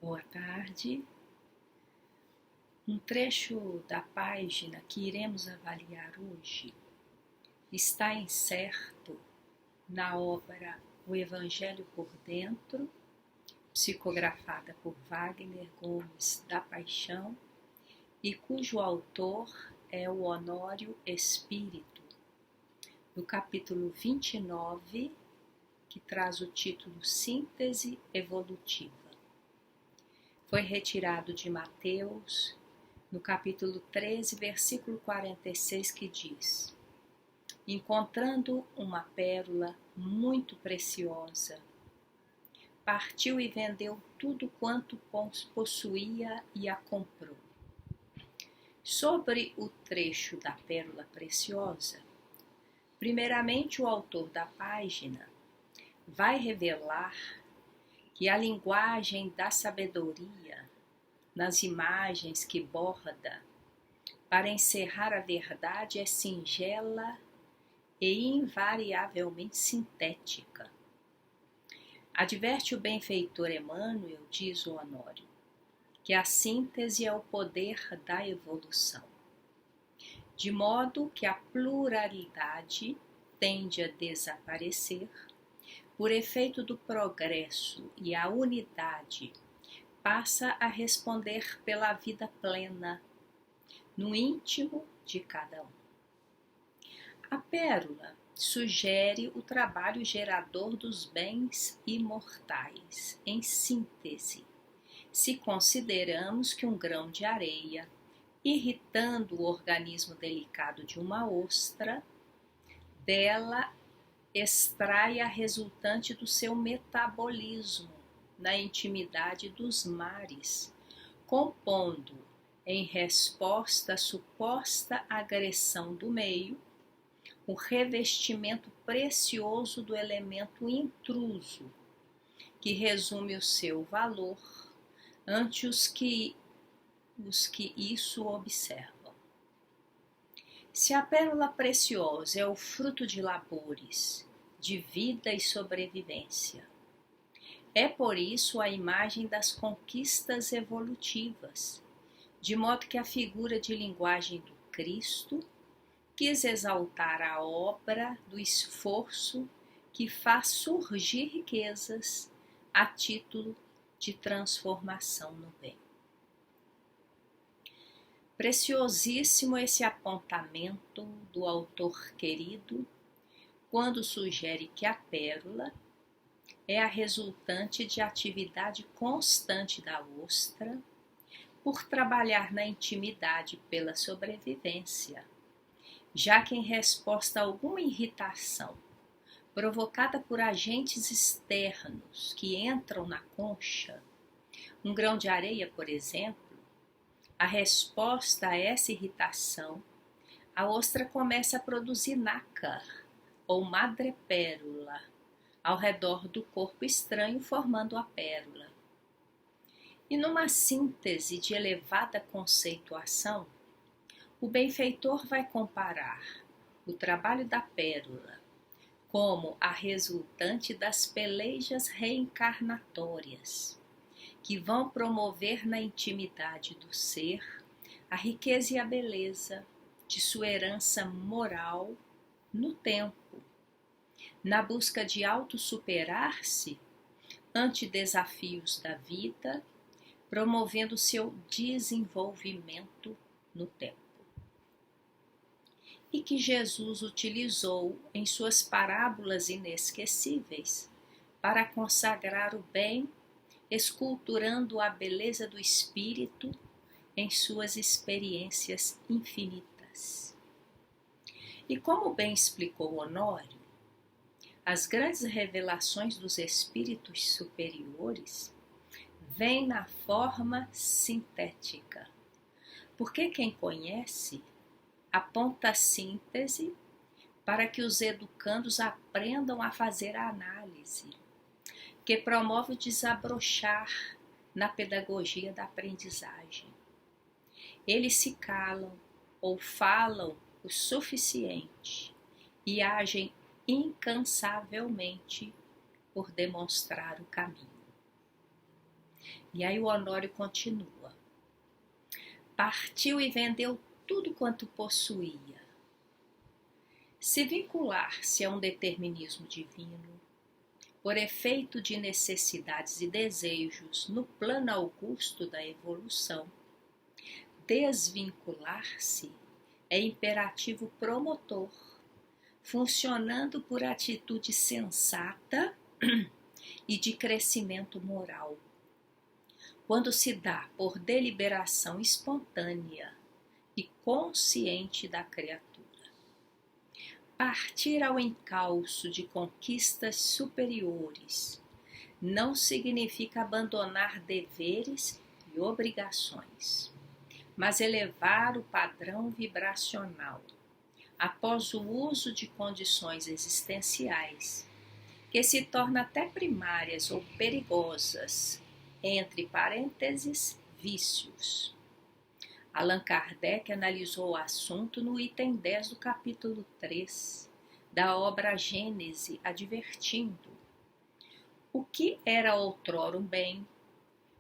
Boa tarde. Um trecho da página que iremos avaliar hoje está inserto na obra O Evangelho por Dentro, psicografada por Wagner Gomes da Paixão e cujo autor é o Honório Espírito, no capítulo 29, que traz o título Síntese Evolutiva. Foi retirado de Mateus, no capítulo 13, versículo 46, que diz: encontrando uma pérola muito preciosa, partiu e vendeu tudo quanto possuía e a comprou. Sobre o trecho da pérola preciosa, primeiramente o autor da página vai revelar que a linguagem da sabedoria, nas imagens que borda para encerrar a verdade, é singela e invariavelmente sintética. Adverte o benfeitor Emmanuel, diz o Honório, que a síntese é o poder da evolução, de modo que a pluralidade tende a desaparecer por efeito do progresso e a unidade passa a responder pela vida plena no íntimo de cada um. A pérola sugere o trabalho gerador dos bens imortais, em síntese, se consideramos que um grão de areia, irritando o organismo delicado de uma ostra, dela extrai a resultante do seu metabolismo na intimidade dos mares, compondo, em resposta à suposta agressão do meio, o revestimento precioso do elemento intruso, que resume o seu valor ante os que isso observam. Se a pérola preciosa é o fruto de labores, de vida e sobrevivência, é por isso a imagem das conquistas evolutivas, de modo que a figura de linguagem do Cristo quis exaltar a obra do esforço que faz surgir riquezas a título de transformação no bem. Preciosíssimo esse apontamento do autor querido, quando sugere que a pérola é a resultante de atividade constante da ostra por trabalhar na intimidade pela sobrevivência, já que em resposta a alguma irritação provocada por agentes externos que entram na concha, um grão de areia, por exemplo, a resposta a essa irritação, a ostra começa a produzir nácar ou madrepérola ao redor do corpo estranho, formando a pérola. E numa síntese de elevada conceituação, o benfeitor vai comparar o trabalho da pérola como a resultante das pelejas reencarnatórias, que vão promover na intimidade do ser a riqueza e a beleza de sua herança moral no tempo, na busca de autossuperar-se ante desafios da vida, promovendo seu desenvolvimento no tempo. E que Jesus utilizou em suas parábolas inesquecíveis para consagrar o bem, esculturando a beleza do espírito em suas experiências infinitas. E como bem explicou Honório, as grandes revelações dos espíritos superiores vêm na forma sintética, porque quem conhece aponta a síntese para que os educandos aprendam a fazer a análise, que promove o desabrochar na pedagogia da aprendizagem. Eles se calam ou falam o suficiente e agem incansavelmente por demonstrar o caminho. E aí o Honório continua. Partiu e vendeu tudo quanto possuía. Se vincular-se a um determinismo divino, por efeito de necessidades e desejos no plano augusto da evolução, desvincular-se é imperativo promotor, funcionando por atitude sensata e de crescimento moral, quando se dá por deliberação espontânea e consciente da criatura. Partir ao encalço de conquistas superiores não significa abandonar deveres e obrigações, mas elevar o padrão vibracional após o uso de condições existenciais que se tornam até primárias ou perigosas, entre parênteses, vícios. Allan Kardec analisou o assunto no item 10 do capítulo 3 da obra Gênese, advertindo: o que era outrora um bem,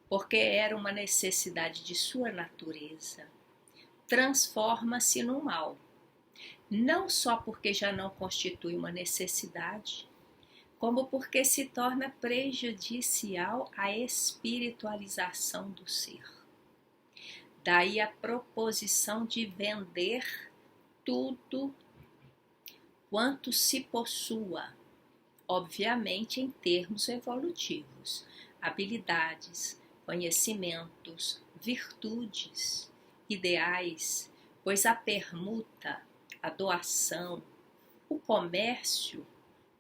porque era uma necessidade de sua natureza, transforma-se num mal, não só porque já não constitui uma necessidade, como porque se torna prejudicial à espiritualização do ser. Daí a proposição de vender tudo quanto se possua, obviamente em termos evolutivos, habilidades, conhecimentos, virtudes, ideais, pois a permuta, a doação, o comércio,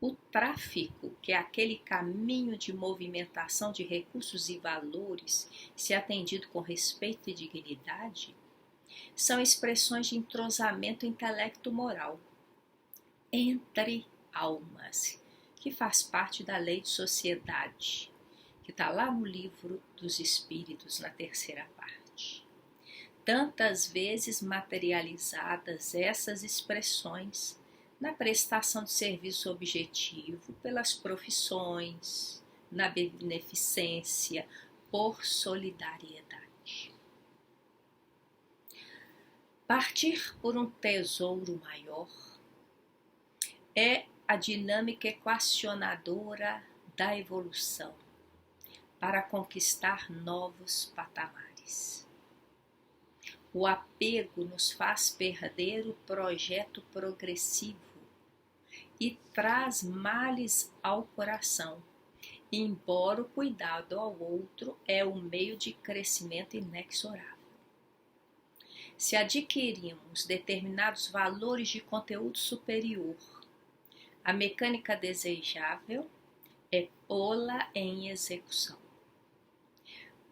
o tráfico, que é aquele caminho de movimentação de recursos e valores, se atendido com respeito e dignidade, são expressões de entrosamento intelecto-moral entre almas, que faz parte da lei de sociedade, que está lá no livro dos Espíritos, na terceira parte. Tantas vezes materializadas essas expressões na prestação de serviço objetivo, pelas profissões, na beneficência, por solidariedade. Partir por um tesouro maior é a dinâmica equacionadora da evolução para conquistar novos patamares. O apego nos faz perder o projeto progressivo e traz males ao coração, embora o cuidado ao outro é o meio de crescimento inexorável. Se adquirimos determinados valores de conteúdo superior, a mecânica desejável é pô-la em execução.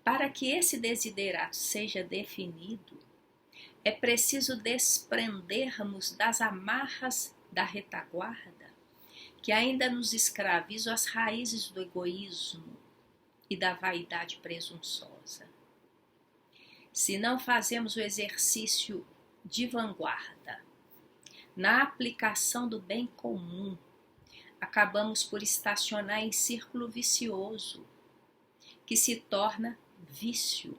Para que esse desiderato seja definido, é preciso desprendermos das amarras da retaguarda que ainda nos escravizam as raízes do egoísmo e da vaidade presunçosa. Se não fazemos o exercício de vanguarda na aplicação do bem comum, acabamos por estacionar em círculo vicioso, que se torna vício.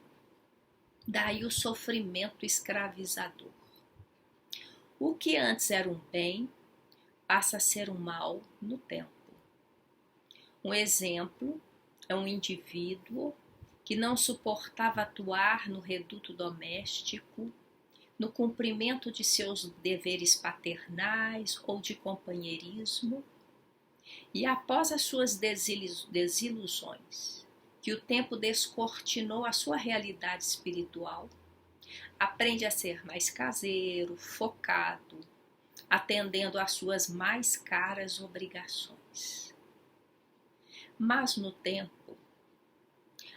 Daí o sofrimento escravizador. O que antes era um bem passa a ser um mal no tempo. Um exemplo é um indivíduo que não suportava atuar no reduto doméstico, no cumprimento de seus deveres paternais ou de companheirismo, e após as suas desilusões, que o tempo descortinou a sua realidade espiritual, aprende a ser mais caseiro, focado, atendendo às suas mais caras obrigações. Mas no tempo,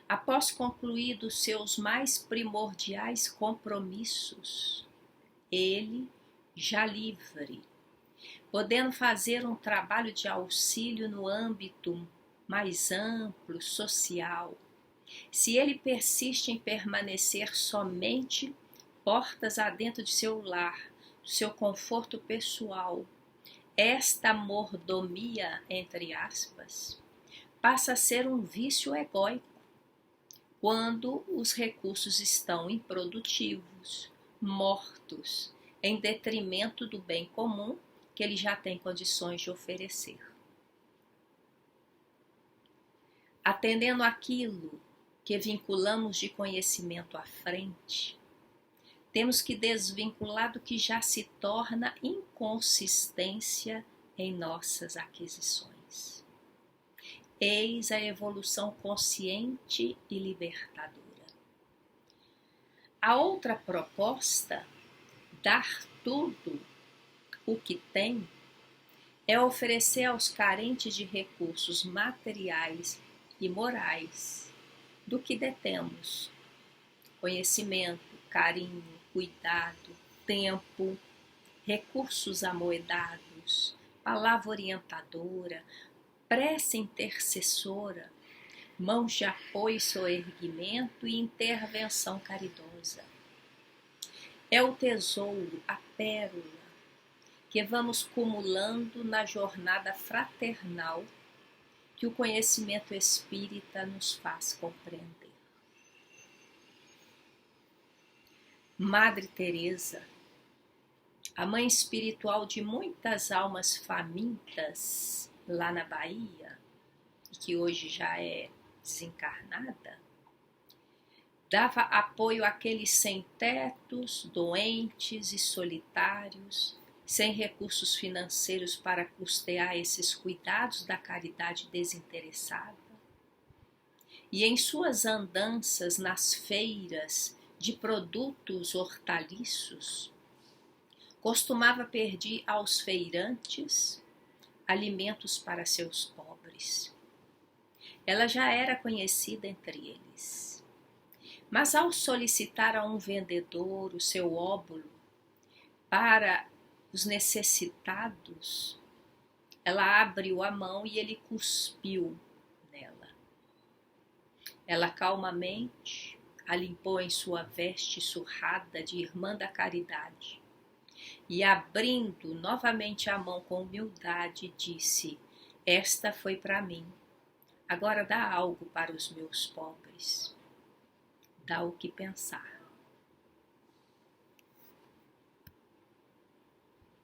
após concluídos seus mais primordiais compromissos, ele, já livre, podendo fazer um trabalho de auxílio no âmbito mais amplo, social, se ele persiste em permanecer somente portas adentro de seu lar, do seu conforto pessoal, esta mordomia, entre aspas, passa a ser um vício egóico, quando os recursos estão improdutivos, mortos, em detrimento do bem comum que ele já tem condições de oferecer. Atendendo àquilo que vinculamos de conhecimento à frente, temos que desvincular do que já se torna inconsistência em nossas aquisições. Eis a evolução consciente e libertadora. A outra proposta, dar tudo o que tem, é oferecer aos carentes de recursos materiais e morais do que detemos: conhecimento, carinho, cuidado, tempo, recursos amoedados, palavra orientadora, prece intercessora, mãos de apoio e soerguimento e intervenção caridosa. É o tesouro, a pérola, que vamos cumulando na jornada fraternal que o conhecimento espírita nos faz compreender. Madre Teresa, a mãe espiritual de muitas almas famintas lá na Bahia, e que hoje já é desencarnada, dava apoio àqueles sem-tetos, doentes e solitários, sem recursos financeiros para custear esses cuidados da caridade desinteressada. E em suas andanças nas feiras de produtos hortaliços, costumava pedir aos feirantes alimentos para seus pobres. Ela já era conhecida entre eles. Mas ao solicitar a um vendedor o seu óbolo para os necessitados, ela abriu a mão e ele cuspiu nela. Ela calmamente a limpou em sua veste surrada de irmã da caridade e, abrindo novamente a mão com humildade, disse: esta foi para mim, agora dá algo para os meus pobres. Dá o que pensar.